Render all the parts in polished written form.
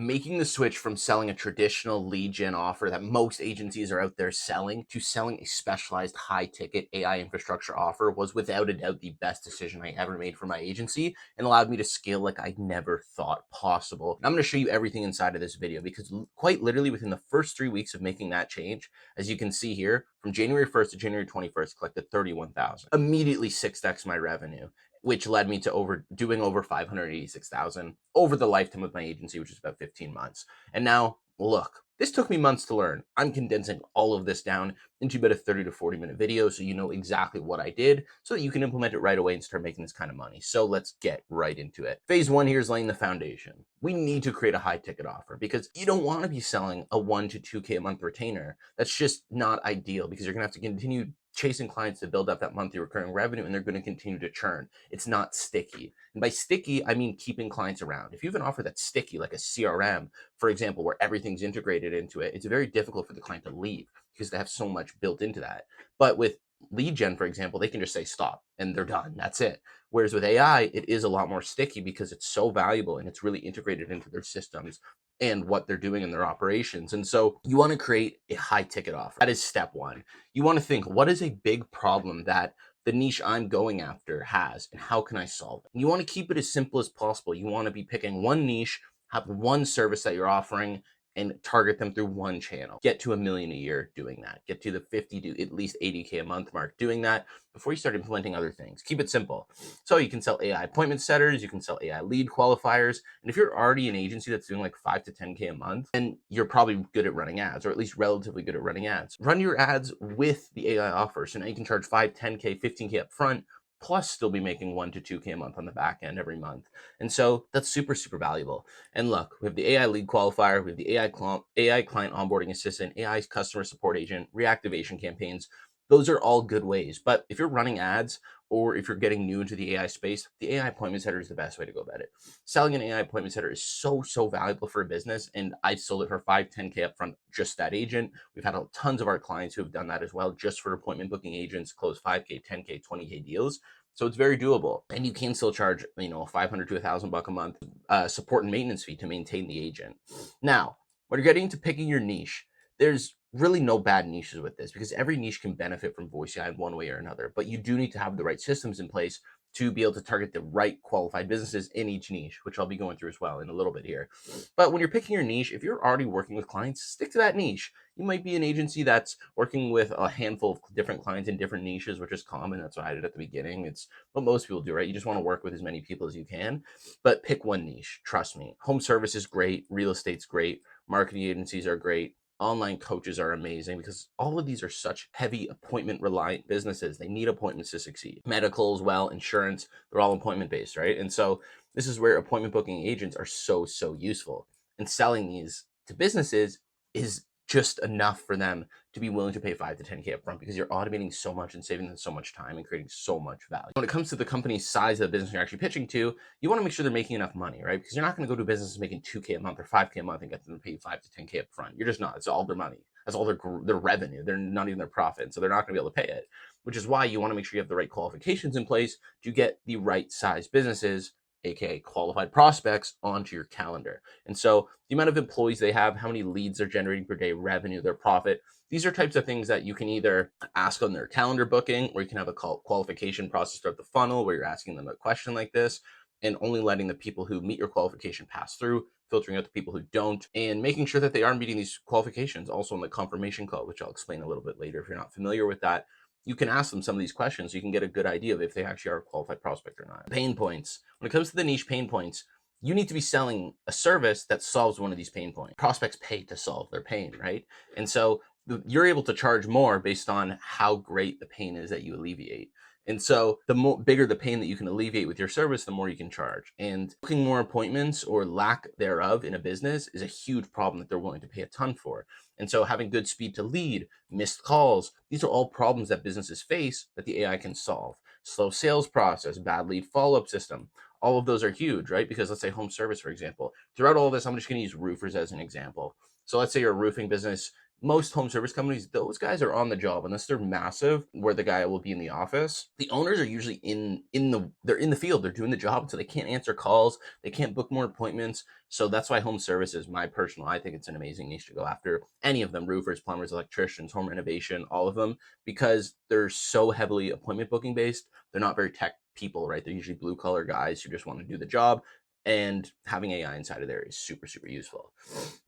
Making the switch from selling a traditional lead gen offer that most agencies are out there selling to selling a specialized high ticket AI infrastructure offer was without a doubt the best decision I ever made for my agency and allowed me to scale like I never thought possible. And I'm going to show you everything inside of this video because quite literally within the first 3 weeks of making that change, as you can see here, from January 1st to January 21st, collected 31,000, immediately 6x my revenue, which led me to doing over 586,000 over the lifetime of my agency, which is about 15 months. And now, look, this took me months to learn. I'm condensing all of this down into about a 30 to 40-minute video so you know exactly what I did so that you can implement it right away and start making this kind of money. So let's get right into it. Phase one here is laying the foundation. We need to create a high ticket offer because you don't want to be selling a 1 to 2K a month retainer. That's just not ideal because you're going to have to continue chasing clients to build up that monthly recurring revenue, and they're going to continue to churn. It's not sticky. And by sticky, I mean keeping clients around. If you have an offer that's sticky, like a CRM, for example, where everything's integrated into it, it's very difficult for the client to leave because they have so much built into that. But with lead gen, for example, they can just say stop and they're done. That's it. Whereas with AI, it is a lot more sticky because it's so valuable and it's really integrated into their systems and what they're doing in their operations. And so you want to create a high ticket offer. That is step one. You want to think, what is a big problem that the niche I'm going after has, and how can I solve it? And you want to keep it as simple as possible. You want to be picking one niche, have one service that you're offering, and target them through one channel. Get to $1 million a year doing that. Get to the 50 to at least 80K a month mark doing that before you start implementing other things. Keep it simple. So you can sell AI appointment setters, you can sell AI lead qualifiers. And if you're already an agency that's doing like 5 to 10K a month, then you're probably good at running ads, or at least relatively good at running ads. Run your ads with the AI offer. So now you can charge 5, 10K, 15K up front, plus still be making 1 to 2K a month on the back end every month. And so that's super, super valuable. And look, we have the AI lead qualifier, we have the AI client onboarding assistant, AI customer support agent, reactivation campaigns. Those are all good ways. But if you're running ads or if you're getting new into the AI space, the AI appointment setter is the best way to go about it. Selling an AI appointment setter is so, so valuable for a business. And I've sold it for 5, 10K upfront, just that agent. We've had tons of our clients who have done that as well, just for appointment booking agents, close 5K, 10K, 20K deals. So it's very doable. And you can still charge, $500 to $1,000 a month support and maintenance fee to maintain the agent. Now, when you're getting into picking your niche, there's really no bad niches with this because every niche can benefit from voice AI in one way or another. But you do need to have the right systems in place to be able to target the right qualified businesses in each niche, which I'll be going through as well in a little bit here. But when you're picking your niche, if you're already working with clients, stick to that niche. You might be an agency that's working with a handful of different clients in different niches, which is common. That's what I did at the beginning. It's what most people do, right? You just want to work with as many people as you can, but pick one niche. Trust me. Home service is great. Real estate's great. Marketing agencies are great. Online coaches are amazing because all of these are such heavy appointment reliant businesses. They need appointments to succeed. Medical as well, insurance, they're all appointment based, right? And so this is where appointment booking agents are so, so useful. And selling these to businesses is just enough for them to be willing to pay 5 to 10K upfront because you're automating so much and saving them so much time and creating so much value. When it comes to the company's size of the business you're actually pitching to, you want to make sure they're making enough money, right? Because you're not going to go to businesses making 2K a month or 5K a month and get them to pay 5 to 10K upfront. You're just not. It's all their money. That's all their revenue. They're not even their profit. So they're not going to be able to pay it, which is why you want to make sure you have the right qualifications in place to get the right size businesses, aka qualified prospects, onto your calendar. And so the amount of employees they have, how many leads they're generating per day, revenue, their profit, these are types of things that you can either ask on their calendar booking, or you can have a qualification process throughout the funnel where you're asking them a question like this and only letting the people who meet your qualification pass through, filtering out the people who don't, and making sure that they are meeting these qualifications also on the confirmation call, which I'll explain a little bit later. If you're not familiar with that, you can ask them some of these questions so you can get a good idea of if they actually are a qualified prospect or not. Pain points. When it comes to the niche pain points, you need to be selling a service that solves one of these pain points. Prospects pay to solve their pain, right? And so you're able to charge more based on how great the pain is that you alleviate. And so the bigger the pain that you can alleviate with your service, the more you can charge. And booking more appointments or lack thereof in a business is a huge problem that they're willing to pay a ton for. And so having good speed to lead, missed calls, these are all problems that businesses face that the AI can solve. Slow sales process, bad lead follow-up system. All of those are huge, right? Because let's say home service, for example. Throughout all of this, I'm just going to use roofers as an example. So let's say you're a roofing business, most home service companies, those guys are on the job unless they're massive, where the guy will be in the office. The owners are usually they're in the field, they're doing the job, so they can't answer calls, they can't book more appointments. So that's why home services, I think it's an amazing niche to go after. Any of them, roofers, plumbers, electricians, home renovation, all of them, because they're so heavily appointment booking based. They're not very tech people, right? They're usually blue collar guys who just want to do the job, and having AI inside of there is super, super useful.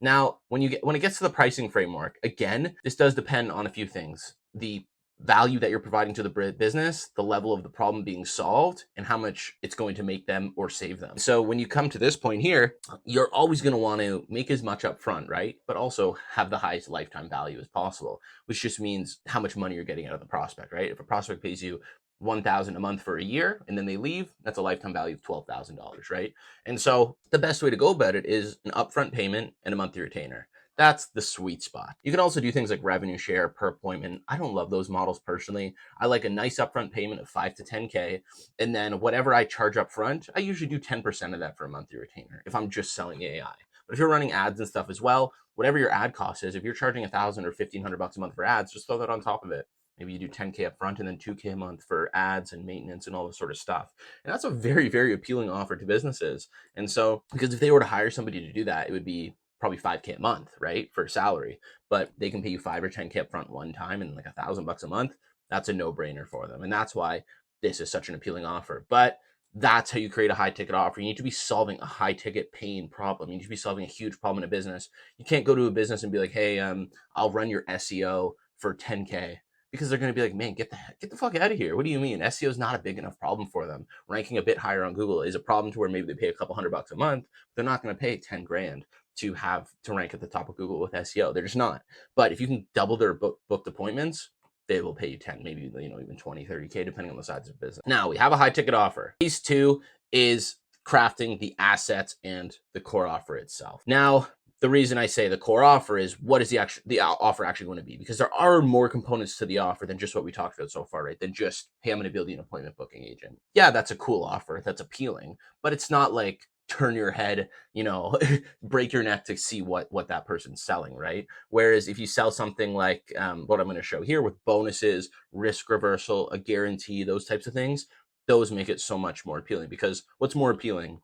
Now, when it gets to the pricing framework, again, this does depend on a few things: the value that you're providing to the business, the level of the problem being solved, and how much it's going to make them or save them. So when you come to this point here, you're always going to want to make as much up front, right? But also have the highest lifetime value as possible, which just means how much money you're getting out of the prospect, right? If a prospect pays you $1,000 a month for a year and then they leave, that's a lifetime value of $12,000, right? And so the best way to go about it is an upfront payment and a monthly retainer. That's the sweet spot. You can also do things like revenue share per appointment. I don't love those models personally. I like a nice upfront payment of 5 to 10K. And then whatever I charge up front, I usually do 10% of that for a monthly retainer if I'm just selling AI. But if you're running ads and stuff as well, whatever your ad cost is, if you're charging $1,000 or $1,500 a month for ads, just throw that on top of it. Maybe you do 10K up front and then 2K a month for ads and maintenance and all this sort of stuff. And that's a very, very appealing offer to businesses. And so, because if they were to hire somebody to do that, it would be probably 5K a month, right, for salary. But they can pay you 5 or 10K up front one time and like $1,000 a month. That's a no-brainer for them. And that's why this is such an appealing offer. But that's how you create a high ticket offer. You need to be solving a high ticket pain problem. You need to be solving a huge problem in a business. You can't go to a business and be like, hey, I'll run your SEO for 10K, because they're going to be like, man, get the fuck out of here. What do you mean? SEO is not a big enough problem for them. Ranking a bit higher on Google is a problem to where maybe they pay a couple $100 a month. They're not going to pay 10 grand to rank at the top of Google with SEO. They're just not. But if you can double their booked appointments, they will pay you 10, maybe, even 20, 30K, depending on the size of the business. Now we have a high ticket offer. Phase 2 is crafting the assets and the core offer itself. Now, the reason I say the core offer is, what is the offer actually going to be? Because there are more components to the offer than just what we talked about so far, right? Than just, hey, I'm going to build you an appointment booking agent. Yeah, that's a cool offer. That's appealing, but it's not like turn your head, break your neck to see what that person's selling, right? Whereas if you sell something like what I'm going to show here, with bonuses, risk reversal, a guarantee, those types of things, those make it so much more appealing. Because what's more appealing?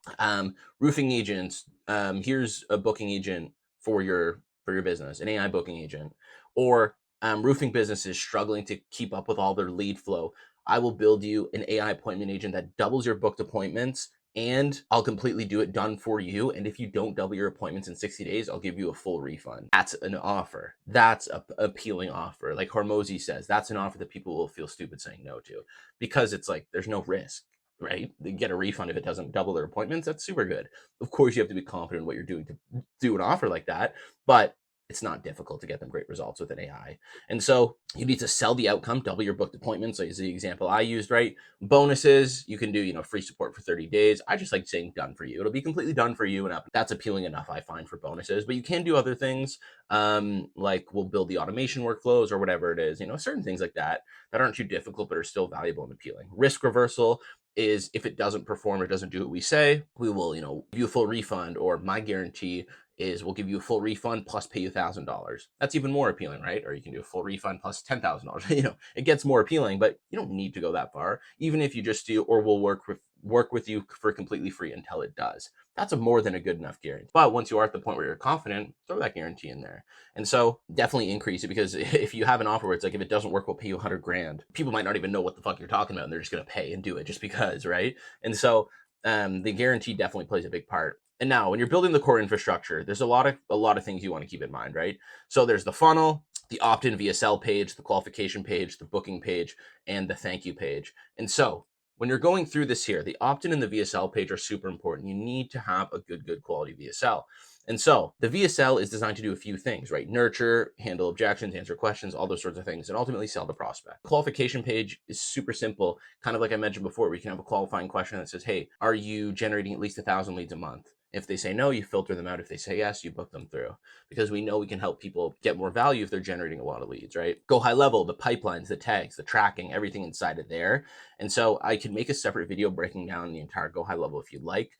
Roofing agents, here's a booking agent for your business, an AI booking agent. Or roofing businesses struggling to keep up with all their lead flow. I will build you an AI appointment agent that doubles your booked appointments, and I'll completely do it done for you. And if you don't double your appointments in 60 days, I'll give you a full refund. That's an offer. That's an appealing offer. Like Hormozy says, that's an offer that people will feel stupid saying no to, because it's like, there's no risk, right? They get a refund if it doesn't double their appointments. That's super good. Of course, you have to be confident in what you're doing to do an offer like that, but it's not difficult to get them great results with an AI. And so you need to sell the outcome, double your booked appointments. So is the example I used, right? Bonuses, you can do, free support for 30 days. I just like saying done for you. It'll be completely done for you. And that's appealing enough, I find, for bonuses. But you can do other things, like we'll build the automation workflows or whatever it is, certain things like that aren't too difficult, but are still valuable and appealing. Risk reversal is, if it doesn't perform or doesn't do what we say, we will, give you a full refund. Or my guarantee is, we'll give you a full refund plus pay you $1,000. That's even more appealing, right? Or you can do a full refund plus $10,000. It gets more appealing, but you don't need to go that far. Even if you just do, or we'll work with you for completely free until it does. That's a more than a good enough guarantee. But once you are at the point where you're confident, throw that guarantee in there. And so definitely increase it, because if you have an offer where it's like, if it doesn't work, we'll pay you 100 grand. People might not even know what the fuck you're talking about, and they're just going to pay and do it just because, right? And so the guarantee definitely plays a big part. And now, when you're building the core infrastructure, there's a lot of things you want to keep in mind, right? So there's the funnel, the opt-in VSL page, the qualification page, the booking page, and the thank you page. And so when you're going through this here, the opt-in and the VSL page are super important. You need to have a good quality VSL. And so the VSL is designed to do a few things, right? Nurture, handle objections, answer questions, all those sorts of things, and ultimately sell the prospect. Qualification page is super simple, kind of like I mentioned before, where you can have a qualifying question that says, hey, are you generating at least 1,000 leads a month? If they say no, you filter them out. If they say yes, you book them through, because we know we can help people get more value if they're generating a lot of leads, right? Go high level, the pipelines, the tags, the tracking, everything inside of there. And so I can make a separate video breaking down the entire Go High Level if you'd like.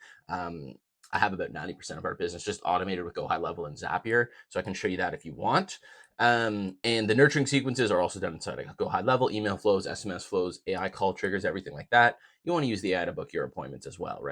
I have about 90% of our business just automated with Go High Level and Zapier, so I can show you that if you want. And the nurturing sequences are also done inside like Go High Level, email flows, SMS flows, AI call triggers, everything like that. You want to use the AI to book your appointments as well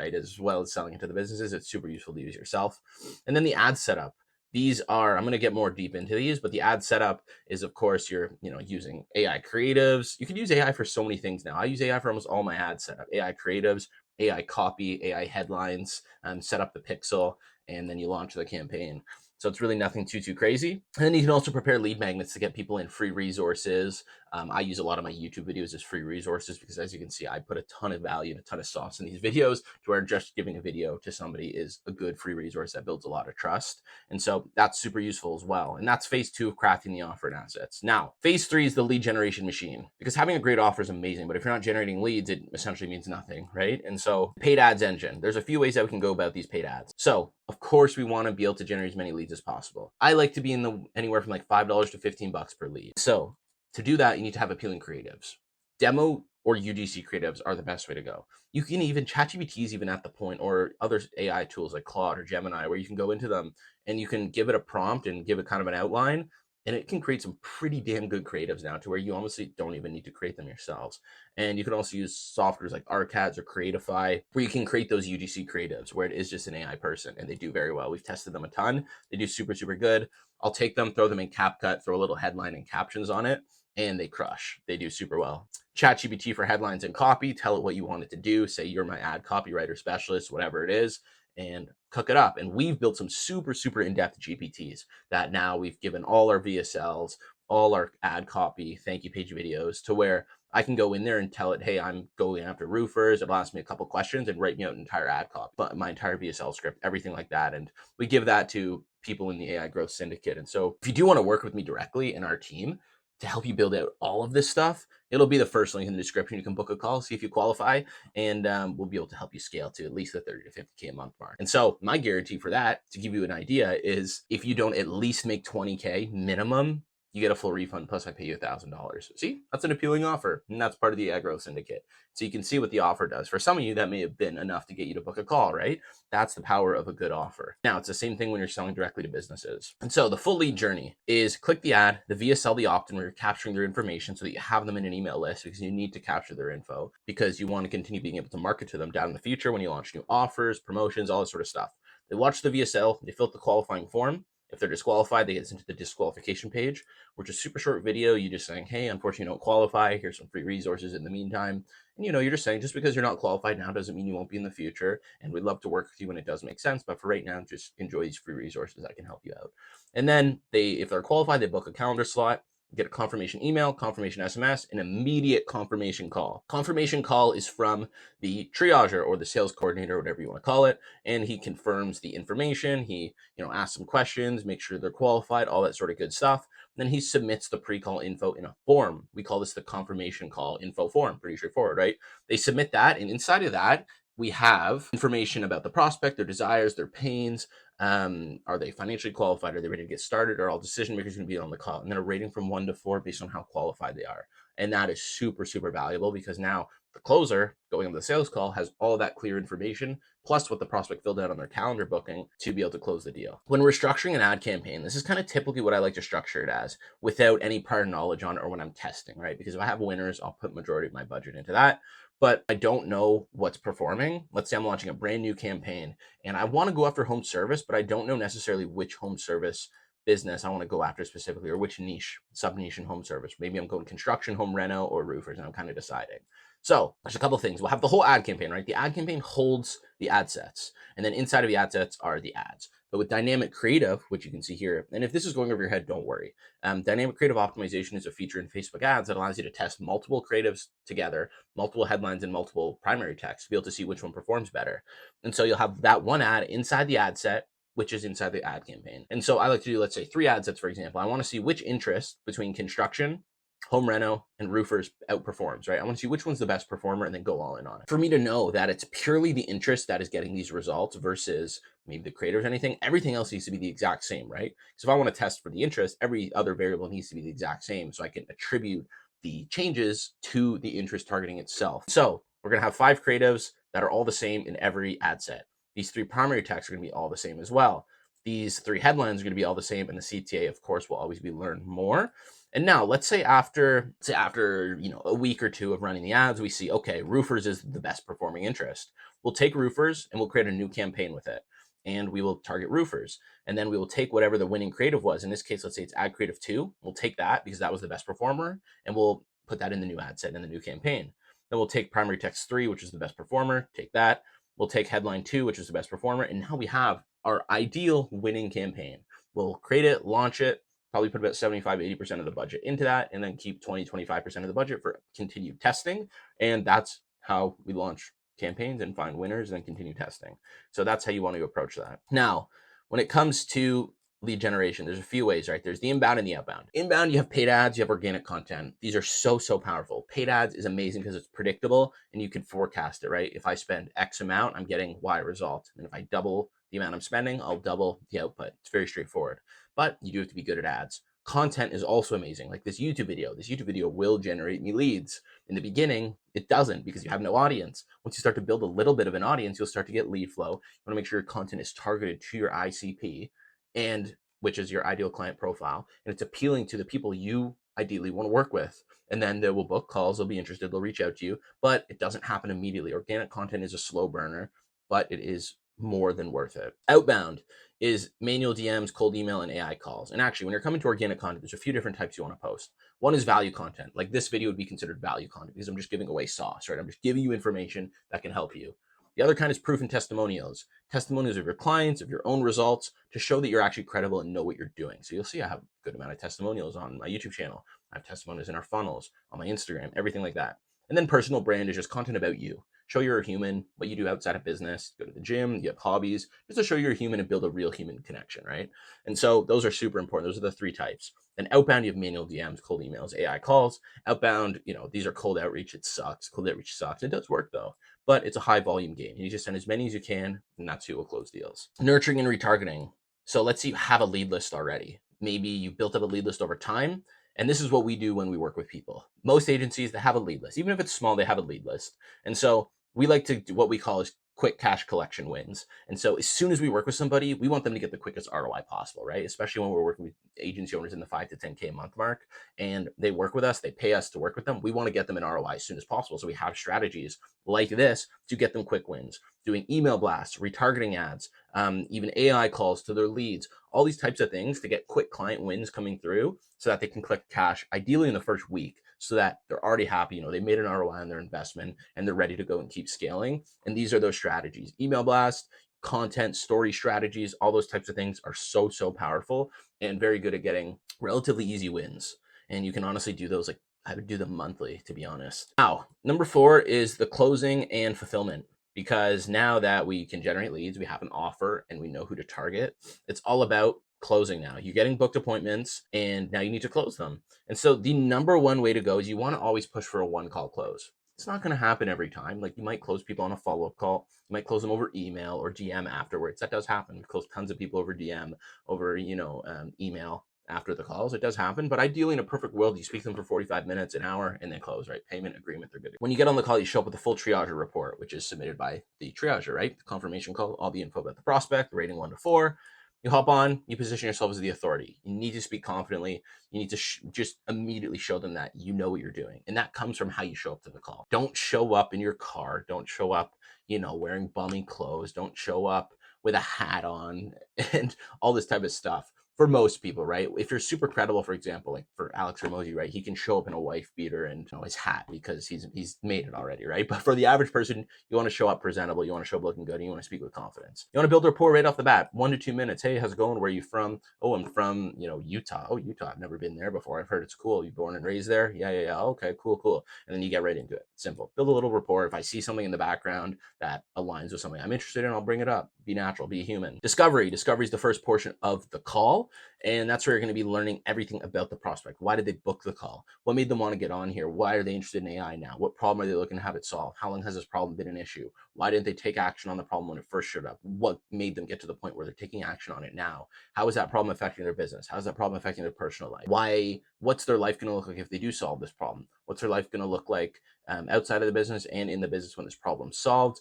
as selling it to the businesses. It's super useful to use yourself. And then the ad setup. These are, I'm going to get more deep into these, but the ad setup is, of course, you're, using AI creatives. You can use AI for so many things now. I use AI for almost all my ad setup, AI creatives, AI copy, AI headlines, set up the pixel, and then you launch the campaign. So it's really nothing too crazy. And then you can also prepare lead magnets to get people in free resources. I use a lot of my YouTube videos as free resources because, as you can see, I put a ton of value and a ton of sauce in these videos, to where just giving a video to somebody is a good free resource that builds a lot of trust. And so that's super useful as well. And that's phase 2 of crafting the offer and assets. Now, phase 3 is the lead generation machine, because having a great offer is amazing, but if you're not generating leads, it essentially means nothing, right? And so paid ads engine, there's a few ways that we can go about these paid ads. So of course we want to be able to generate as many leads as possible. I like to be in the anywhere from like $5 to $15 per lead. So to do that, you need to have appealing creatives. Demo or UGC creatives are the best way to go. You can even, ChatGPT is even at the point, or other AI tools like Claude or Gemini, where you can go into them and you can give it a prompt and give it kind of an outline, and it can create some pretty damn good creatives now, to where you honestly don't even need to create them yourselves. And you can also use softwares like Arcads or Creatify, where you can create those UGC creatives where it is just an AI person, and they do very well. We've tested them a ton. They do super good. I'll take them, throw them in CapCut, throw a little headline and captions on it, and they crush. They do super well. ChatGPT for headlines and copy, tell it what you want it to do. Say you're my ad copywriter specialist, whatever it is, and cook it up. And we've built some super in-depth GPTs that now we've given all our VSLs, all our ad copy, thank you page videos, to where I can go in there and tell it, hey, I'm going after roofers. It'll ask me a couple questions and write me out an entire ad copy, but my entire VSL script, everything like that. And we give that to people in the AI Growth Syndicate. And so if you do want to work with me directly in our team to help you build out all of this stuff, it'll be the first link in the description. You can book a call, see if you qualify, and we'll be able to help you scale to at least the 30 to 50K a month mark. And so my guarantee for that, to give you an idea, is if you don't at least make 20K minimum, you get a full refund, plus I pay you $1,000. See, that's an appealing offer, and that's part of the Agro Syndicate. So you can see what the offer does. For some of you, that may have been enough to get you to book a call, right? That's the power of a good offer. Now, it's the same thing when you're selling directly to businesses. And so the full lead journey is click the ad, the VSL, the opt-in, where you're capturing their information so that you have them in an email list, because you need to capture their info, because you want to continue being able to market to them down in the future when you launch new offers, promotions, all that sort of stuff. They watch the VSL, they fill out the qualifying form. If they're disqualified, they get sent to the disqualification page, which is a super short video. You just saying, hey, unfortunately, you don't qualify. Here's some free resources in the meantime. And you're just saying, just because you're not qualified now doesn't mean you won't be in the future. And we'd love to work with you when it does make sense. But for right now, just enjoy these free resources that can help you out. And then if they're qualified, they book a calendar slot, get a confirmation email, confirmation SMS, an immediate confirmation call. Confirmation call is from the triager or the sales coordinator, whatever you want to call it. And he confirms the information. He, asks some questions, make sure they're qualified, all that sort of good stuff. Then he submits the pre-call info in a form. We call this the confirmation call info form. Pretty straightforward, right? They submit that, and inside of that, we have information about the prospect, their desires, their pains. Are they financially qualified? Are they ready to get started? Are all decision makers going to be on the call? And then a rating from 1 to 4 based on how qualified they are. And that is super valuable, because now the closer going on the sales call has all that clear information, plus what the prospect filled out on their calendar booking, to be able to close the deal. When we're structuring an ad campaign, this is kind of typically what I like to structure it as, without any prior knowledge on it, or when I'm testing, right? Because if I have winners, I'll put majority of my budget into that. But I don't know what's performing. Let's say I'm launching a brand new campaign and I want to go after home service, but I don't know necessarily which home service business I want to go after specifically, or which niche, sub niche in home service. Maybe I'm going construction, home reno, or roofers, and I'm kind of deciding. So there's a couple of things. We'll have the whole ad campaign, right? The ad campaign holds the ad sets, and then inside of the ad sets are the ads. But with dynamic creative, which you can see here, and if this is going over your head, don't worry. Dynamic creative optimization is a feature in Facebook ads that allows you to test multiple creatives together, multiple headlines and multiple primary text, to be able to see which one performs better. And so you'll have that one ad inside the ad set, which is inside the ad campaign. And so I like to do, let's say, 3 ad sets, for example. I want to see which interest between construction, home reno, and roofers outperforms, right? I want to see which one's the best performer and then go all in on it. For me to know that it's purely the interest that is getting these results versus maybe the creators, anything, everything else needs to be the exact same, right? So if I want to test for the interest, every other variable needs to be the exact same, so I can attribute the changes to the interest targeting itself. So we're going to have 5 creatives that are all the same in every ad set. These 3 primary texts are going to be all the same as well. these 3 headlines are going to be all the same, and the CTA, of course, will always be learn more. And now let's say after a week or two of running the ads, we see, okay, roofers is the best performing interest. We'll take roofers and we'll create a new campaign with it. And we will target roofers. And then we will take whatever the winning creative was. In this case, let's say it's ad creative 2. We'll take that because that was the best performer, and we'll put that in the new ad set in the new campaign. Then we'll take primary text 3, which is the best performer, take that. We'll take headline 2, which is the best performer. And now we have our ideal winning campaign. We'll create it, launch it, probably put about 75-80% of the budget into that, and then keep 20-25% of the budget for continued testing. And that's how we launch campaigns and find winners and then continue testing. So that's how you want to approach that. Now, when it comes to lead generation, there's a few ways, right? There's the inbound and the outbound. Inbound, you have paid ads, you have organic content. These are so powerful. Paid ads is amazing because it's predictable and you can forecast it, right? If I spend X amount, I'm getting Y result. And if I double the amount I'm spending, I'll double the output. It's very straightforward, but you do have to be good at ads. Content is also amazing. Like this YouTube video will generate me leads. In the beginning, it doesn't because you have no audience. Once you start to build a little bit of an audience, you'll start to get lead flow. You want to make sure your content is targeted to your ICP, and which is your ideal client profile, and it's appealing to the people you ideally want to work with. And then they will book calls, they'll be interested, they'll reach out to you, but it doesn't happen immediately. Organic content is a slow burner, but it is more than worth it. Outbound is manual DMs, cold email, and AI calls. And actually, when you're coming to organic content, there's a few different types you want to post. One is value content. Like this video would be considered value content because I'm just giving away sauce, right? I'm just giving you information that can help you. The other kind is proof and testimonials. Testimonials of your clients, of your own results, to show that you're actually credible and know what you're doing. So you'll see I have a good amount of testimonials on my YouTube channel. I have testimonials in our funnels, on my Instagram, everything like that. And then personal brand is just content about you. Show you're a human, what you do outside of business, go to the gym, you have hobbies, just to show you're a human and build a real human connection, right? And so those are super important. Those are the 3 types. Then outbound, you have manual DMs, cold emails, AI calls. Outbound, these are cold outreach. It sucks. Cold outreach sucks. It does work though, but it's a high volume game. You just send as many as you can, and that's who will close deals. Nurturing and retargeting. So let's say you have a lead list already. Maybe you built up a lead list over time. And this is what we do when we work with people. Most agencies that have a lead list, even if it's small, they have a lead list. And so we like to do what we call is quick cash collection wins. And so as soon as we work with somebody, we want them to get the quickest ROI possible, right? Especially when we're working with agency owners in the 5 to 10K a month mark, and they work with us, they pay us to work with them. We want to get them an ROI as soon as possible. So we have strategies like this to get them quick wins, doing email blasts, retargeting ads, even AI calls to their leads, all these types of things to get quick client wins coming through so that they can collect cash, ideally in the first week, so that they're already happy. They made an ROI on their investment and they're ready to go and keep scaling. And these are those strategies. Email blast, content, story strategies, all those types of things are so powerful and very good at getting relatively easy wins. And you can honestly do those, like I would do them monthly, to be honest. Now, number 4 is the closing and fulfillment. Because now that we can generate leads, we have an offer and we know who to target. It's all about closing now. You're getting booked appointments and now you need to close them. And so the number one way to go is you want to always push for a 1-call close. It's not going to happen every time. Like you might close people on a follow-up call. You might close them over email or DM afterwards. That does happen. We've closed tons of people over DM, over, email after the calls. It does happen, but ideally in a perfect world, you speak to them for 45 minutes, an hour, and then close, right? Payment agreement, they're good. When you get on the call, you show up with a full triager report, which is submitted by the triager, right? The confirmation call, all the info about the prospect, rating 1 to 4. You hop on, you position yourself as the authority. You need to speak confidently. You need to just immediately show them that you know what you're doing. And that comes from how you show up to the call. Don't show up in your car. Don't show up, wearing bummy clothes. Don't show up with a hat on and all this type of stuff. For most people, right? If you're super credible, for example, like for Alex Ramosi, right? He can show up in a wife beater and his hat because he's made it already, right? But for the average person, you want to show up presentable, you want to show up looking good, and you want to speak with confidence. You want to build rapport right off the bat, 1 to 2 minutes. Hey, how's it going? Where are you from? Oh, I'm from, Utah. Oh, Utah. I've never been there before. I've heard it's cool. You born and raised there? Yeah. Okay, cool. And then you get right into it. Simple. Build a little rapport. If I see something in the background that aligns with something I'm interested in, I'll bring it up. Be natural, be human. Discovery is the first portion of the call. And that's where you're going to be learning everything about the prospect. Why did they book the call? What made them want to get on here? Why are they interested in AI now? What problem are they looking to have it solve? How long has this problem been an issue? Why didn't they take action on the problem when it first showed up? What made them get to the point where they're taking action on it now? How is that problem affecting their business? How is that problem affecting their personal life? What's their life going to look like if they do solve this problem? What's their life going to look like outside of the business and in the business when this problem's solved?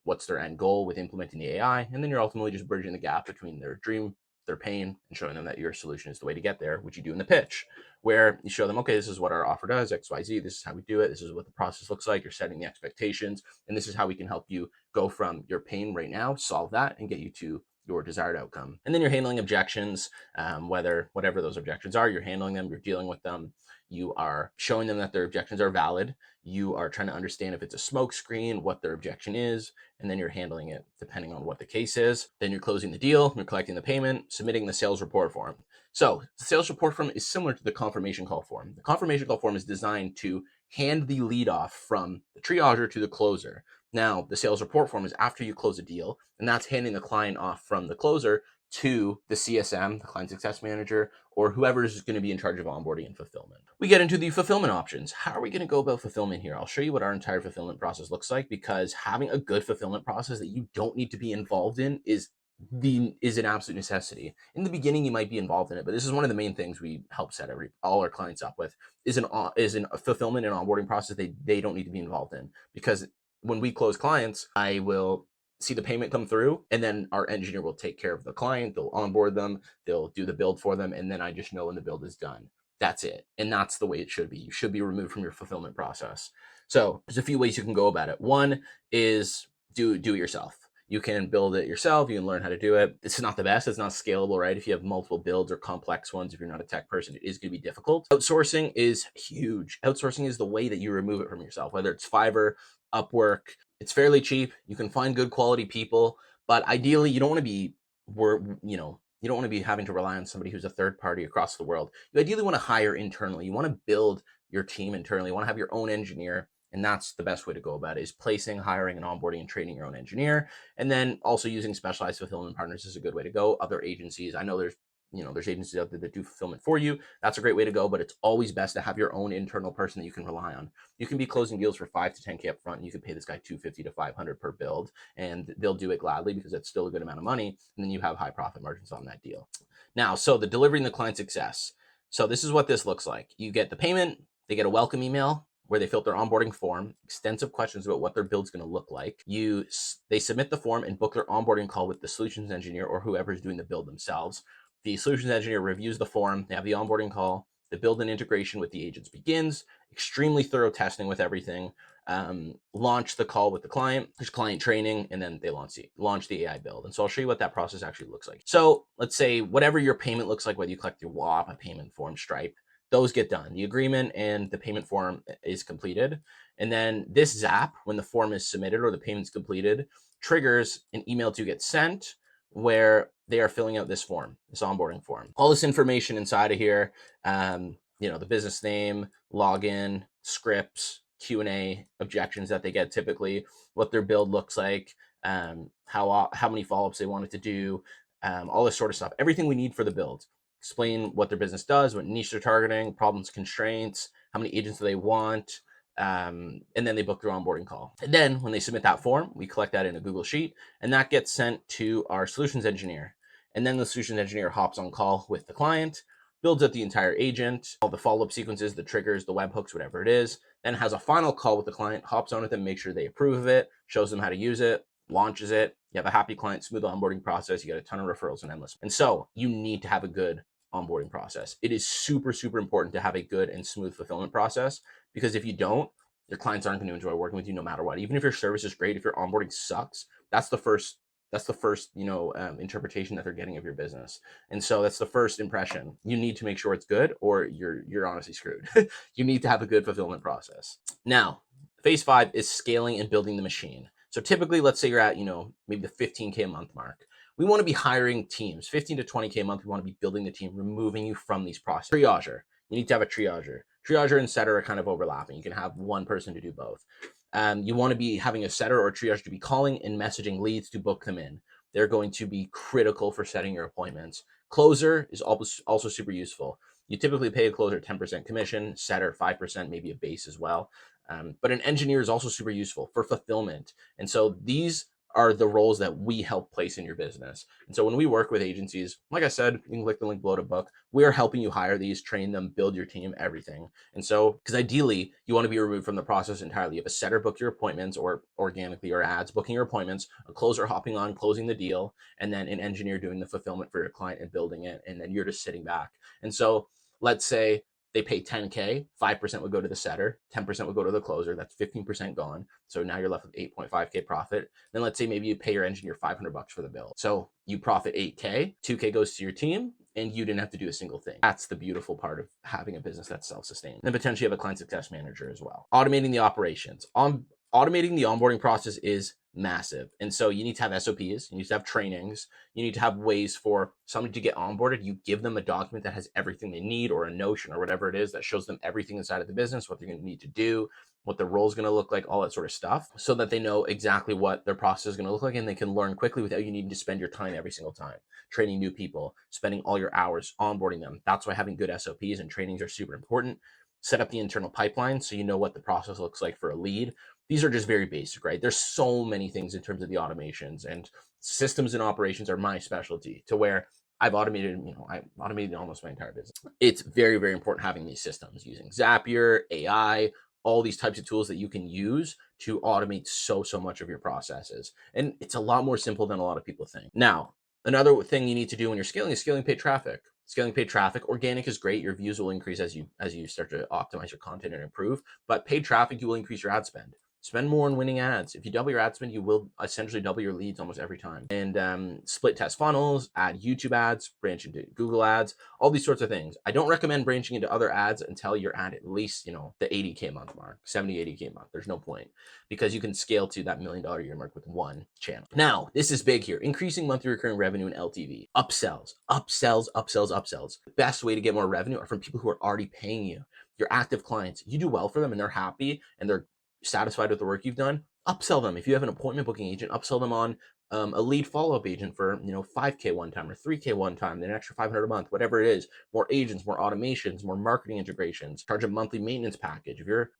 what's their end goal with implementing the AI, and then you're ultimately just bridging the gap between their dream, their pain, and showing them that your solution is the way to get there, which you do in the pitch, where you show them, okay, this is what our offer does, XYZ, this is how we do it, this is what the process looks like, you're setting the expectations, and this is how we can help you go from your pain right now, solve that, and get you to your desired outcome. And then you're handling objections, whatever those objections are, you're handling them, you're dealing with them, you are showing them that their objections are valid, you are trying to understand if it's a smoke screen, what their objection is, and then you're handling it depending on what the case is. Then you're closing the deal, you're collecting the payment, submitting the sales report form. So the sales report form is similar to the confirmation call form. The confirmation call form is designed to hand the lead off from the triager to the closer. Now, the sales report form is after you close a deal, and that's handing the client off from the closer to the CSM, the client success manager, or whoever is going to be in charge of onboarding and fulfillment. We get into the fulfillment options. How are we going to go about fulfillment here? I'll show you what our entire fulfillment process looks like, because having a good fulfillment process that you don't need to be involved in is an absolute necessity. In the beginning, you might be involved in it, but this is one of the main things we help set all our clients up with is a fulfillment and onboarding process they don't need to be involved in. Because when we close clients, I will see the payment come through, and then our engineer will take care of the client, they'll onboard them, they'll do the build for them, and then I just know when the build is done. That's it. And that's the way it should be. You should be removed from your fulfillment process. So there's a few ways you can go about it. One is do it yourself. You can build it yourself. You can learn how to do it. It's not the best. It's not scalable, right? If you have multiple builds or complex ones, if you're not a tech person, it is going to be difficult. Outsourcing is huge. Outsourcing is the way that you remove it from yourself, whether it's Fiverr, Upwork. It's fairly cheap. You can find good quality people, but ideally you don't want to be, you don't want to be having to rely on somebody who's a third party across the world. You ideally want to hire internally. You want to build your team internally. You want to have your own engineer. And that's the best way to go about it, is placing, hiring, and onboarding and training your own engineer. And then also using specialized fulfillment partners is a good way to go. Other agencies, I know there's agencies out there that do fulfillment for you. That's a great way to go, but it's always best to have your own internal person that you can rely on. You can be closing deals for 5 to 10K up front, and you can pay this guy $250 to $500 per build, and they'll do it gladly because it's still a good amount of money. And then you have high profit margins on that deal. Now, so the delivering the client success. So this is what this looks like. You get the payment, they get a welcome email where they fill out their onboarding form, extensive questions about what their build's going to look like. They submit the form and book their onboarding call with the solutions engineer or whoever's doing the build themselves. The solutions engineer reviews the form, they have the onboarding call, the build and integration with the agents begins, extremely thorough testing with everything, launch the call with the client, there's client training, and then they launch the AI build. And so I'll show you what that process actually looks like. So let's say whatever your payment looks like, whether you collect your WAP, a payment form, Stripe, those get done. The agreement and the payment form is completed. And then this Zap, when the form is submitted or the payment's completed, triggers an email to get sent where they are filling out this form, this onboarding form. All this information inside of here, the business name, login, scripts, Q&A, objections that they get typically, what their build looks like, how many follow-ups they wanted to do, all this sort of stuff. Everything we need for the build. Explain what their business does, what niche they're targeting, problems, constraints, how many agents do they want, and then they book their onboarding call. And then when they submit that form, we collect that in a Google Sheet, and that gets sent to our solutions engineer. And then the solutions engineer hops on call with the client, builds out the entire agent, all the follow-up sequences, the triggers, the webhooks, whatever it is, then has a final call with the client, hops on with them, make sure they approve of it, shows them how to use it, launches it. You have a happy client, smooth onboarding process. You get a ton of referrals and endless. And so you need to have a good onboarding process. It is super, super important to have a good and smooth fulfillment process, because if you don't, your clients aren't going to enjoy working with you no matter what. Even if your service is great, if your onboarding sucks, that's the first interpretation that they're getting of your business. And so that's the first impression. You need to make sure it's good, or you're honestly screwed. You need to have a good fulfillment process. Now, phase 5 is scaling and building the machine. So typically, let's say you're at, maybe the 15K a month mark. We want to be hiring teams, 15 to 20K a month. We want to be building the team, removing you from these processes. Triager. You need to have a triager. Triager and setter are kind of overlapping. You can have one person to do both. You want to be having a setter or a triage to be calling and messaging leads to book them in. They're going to be critical for setting your appointments. Closer is also super useful. You typically pay a closer 10% commission, setter 5%, maybe a base as well. But an engineer is also super useful for fulfillment. And so these are the roles that we help place in your business. And so when we work with agencies, like I said, you can click the link below to book. We are helping you hire these, train them, build your team, everything. And so, because ideally you want to be removed from the process entirely. You have a setter book your appointments, or organically or ads booking your appointments, a closer hopping on, closing the deal, and then an engineer doing the fulfillment for your client and building it. And then you're just sitting back. And so let's say they pay 10K, 5% would go to the setter, 10% would go to the closer. That's 15% gone. So now you're left with 8.5K profit. Then let's say maybe you pay your engineer $500 for the bill. So you profit 8K, 2K goes to your team, and you didn't have to do a single thing. That's the beautiful part of having a business that's self-sustained. And potentially have a client success manager as well. Automating the operations. Automating the onboarding process is massive. And so you need to have SOPs, you need to have trainings, you need to have ways for somebody to get onboarded. You give them a document that has everything they need, or a Notion or whatever it is that shows them everything inside of the business, what they're going to need to do, what the role is going to look like, all that sort of stuff, so that they know exactly what their process is going to look like, and they can learn quickly without you needing to spend your time every single time training new people, spending all your hours onboarding them. That's why having good SOPs and trainings are super important. Set up the internal pipeline so you know what the process looks like for a lead. These are just very basic, right? There's so many things in terms of the automations, and systems and operations are my specialty, to where I automated almost my entire business. It's very, very important having these systems using Zapier, AI, all these types of tools that you can use to automate so much of your processes. And it's a lot more simple than a lot of people think. Now, another thing you need to do when you're scaling is scaling paid traffic. Scaling paid traffic, organic is great. Your views will increase as you start to optimize your content and improve. But paid traffic, you will increase your ad spend. Spend more on winning ads. If you double your ad spend, you will essentially double your leads almost every time. And split test funnels, add YouTube ads, branch into Google ads, all these sorts of things. I don't recommend branching into other ads until you're at least, the 80K month mark, 70, 80K month. There's no point, because you can scale to that $1 million year mark with one channel. Now, this is big here. Increasing monthly recurring revenue and LTV. Upsells, upsells, upsells, upsells. The best way to get more revenue are from people who are already paying you. Your active clients. You do well for them and they're happy and they're satisfied with the work you've done. Upsell them. If you have an appointment booking agent, upsell them on a lead follow-up agent for 5K one time or 3K one time, then an extra 500 a month, whatever it is. More agents, more automations, more marketing integrations. Charge a monthly maintenance package. If you're,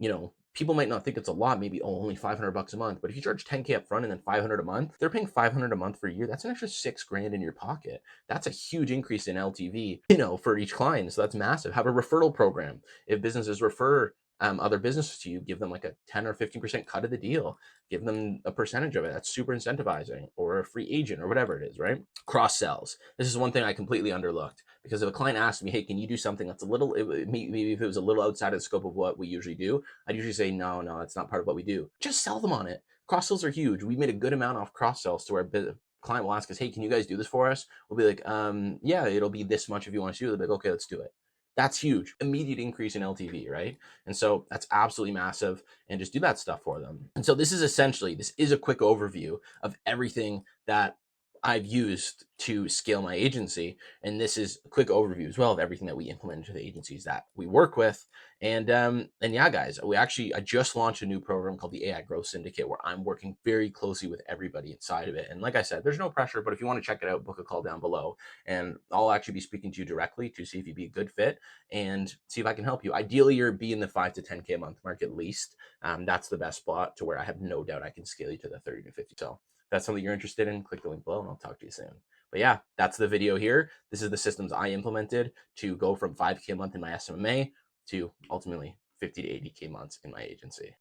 people might not think it's a lot, maybe only $500 a month, but if you charge 10K up front and then 500 a month, they're paying 500 a month for a year. That's an extra $6,000 in your pocket. That's a huge increase in LTV, for each client. So that's massive. Have a referral program. If businesses refer other businesses to you, give them like a 10 or 15% cut of the deal, give them a percentage of it. That's super incentivizing, or a free agent or whatever it is, right? Cross sells. This is one thing I completely underlooked, because if a client asked me, hey, can you do something that's a little, maybe if it was a little outside of the scope of what we usually do, I'd usually say, no, it's not part of what we do. Just sell them on it. Cross sells are huge. We made a good amount off cross sells to where client will ask us, hey, can you guys do this for us? We'll be like, yeah, it'll be this much if you want to do it. They'll be like, okay, let's do it. That's huge. Immediate increase in LTV, right? And so that's absolutely massive, and just do that stuff for them. And so this is a quick overview of everything that I've used to scale my agency. And this is a quick overview as well of everything that we implement into the agencies that we work with. And yeah, guys, I just launched a new program called the AI Growth Syndicate, where I'm working very closely with everybody inside of it. And like I said, there's no pressure, but if you want to check it out, book a call down below, and I'll actually be speaking to you directly to see if you'd be a good fit and see if I can help you. Ideally, you're be in the 5 to 10K a month mark at least. That's the best spot, to where I have no doubt I can scale you to the 30 to 50. So if that's something you're interested in, click the link below and I'll talk to you soon. But yeah, that's the video here. This is the systems I implemented to go from 5K a month in my SMMA to ultimately 50 to 80K months in my agency.